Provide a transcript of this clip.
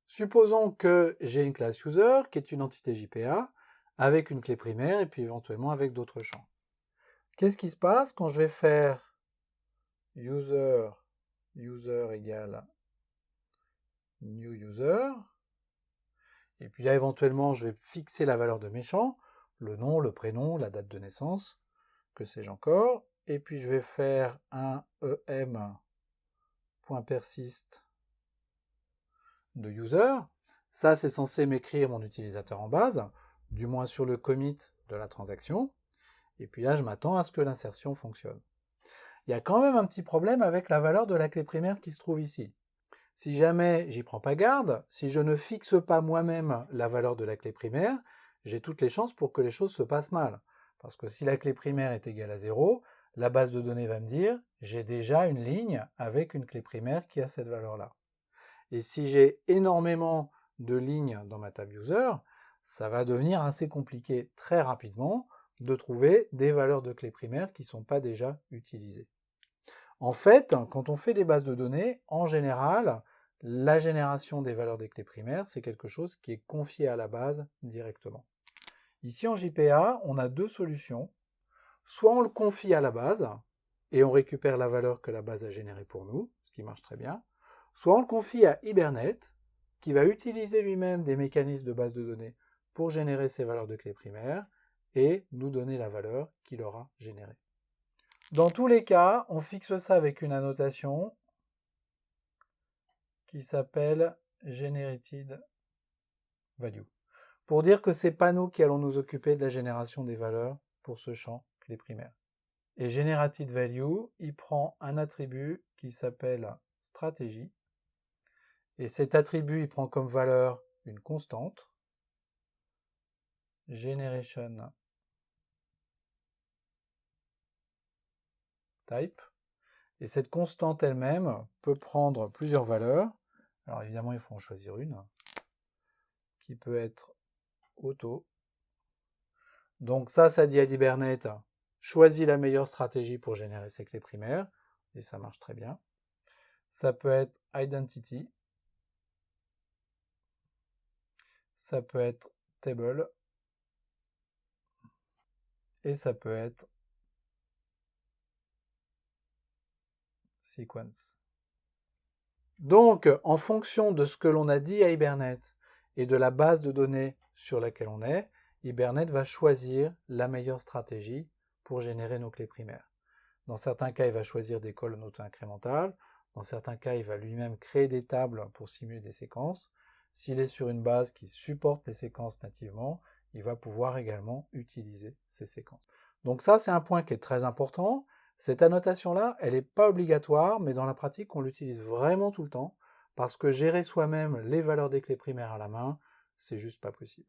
Supposons que j'ai une classe user qui est une entité JPA avec une clé primaire et puis éventuellement avec d'autres champs. Qu'est-ce qui se passe quand je vais faire user égale new user, et puis là éventuellement je vais fixer la valeur de mes champs, le nom, le prénom, la date de naissance, que sais-je encore, et puis je vais faire un em.persist de user. Ça, c'est censé m'écrire mon utilisateur en base, du moins sur le commit de la transaction. Et puis là, je m'attends à ce que l'insertion fonctionne. Il y a quand même un petit problème avec la valeur de la clé primaire qui se trouve ici. Si jamais j'y prends pas garde, si je ne fixe pas moi-même la valeur de la clé primaire, j'ai toutes les chances pour que les choses se passent mal. Parce que si la clé primaire est égale à 0, la base de données va me dire j'ai déjà une ligne avec une clé primaire qui a cette valeur-là. Et si j'ai énormément de lignes dans ma tab user, ça va devenir assez compliqué très rapidement de trouver des valeurs de clés primaires qui ne sont pas déjà utilisées. En fait, quand on fait des bases de données, en général, la génération des valeurs des clés primaires, c'est quelque chose qui est confié à la base directement. Ici en JPA, on a deux solutions. Soit on le confie à la base, et on récupère la valeur que la base a générée pour nous, ce qui marche très bien. Soit on le confie à Hibernate, qui va utiliser lui-même des mécanismes de base de données pour générer ces valeurs de clés primaires, et nous donner la valeur qu'il aura générée. Dans tous les cas, on fixe ça avec une annotation qui s'appelle generated value, pour dire que c'est pas nous qui allons nous occuper de la génération des valeurs pour ce champ clé primaire. Et generated value, il prend un attribut qui s'appelle stratégie, et cet attribut, il prend comme valeur une constante, generation type, et cette constante elle-même peut prendre plusieurs valeurs. Alors évidemment, il faut en choisir une, qui peut être auto. Donc ça dit à Hibernate, choisis la meilleure stratégie pour générer ces clés primaires, et ça marche très bien. Ça peut être identity, ça peut être table, et ça peut être sequence. Donc, en fonction de ce que l'on a dit à Hibernate et de la base de données sur laquelle on est, Hibernate va choisir la meilleure stratégie pour générer nos clés primaires. Dans certains cas, il va choisir des colonnes auto-incrémentales. Dans certains cas, il va lui-même créer des tables pour simuler des séquences. S'il est sur une base qui supporte les séquences nativement, il va pouvoir également utiliser ces séquences. Donc ça, c'est un point qui est très important. Cette annotation-là, elle n'est pas obligatoire, mais dans la pratique, on l'utilise vraiment tout le temps, parce que gérer soi-même les valeurs des clés primaires à la main, c'est juste pas possible.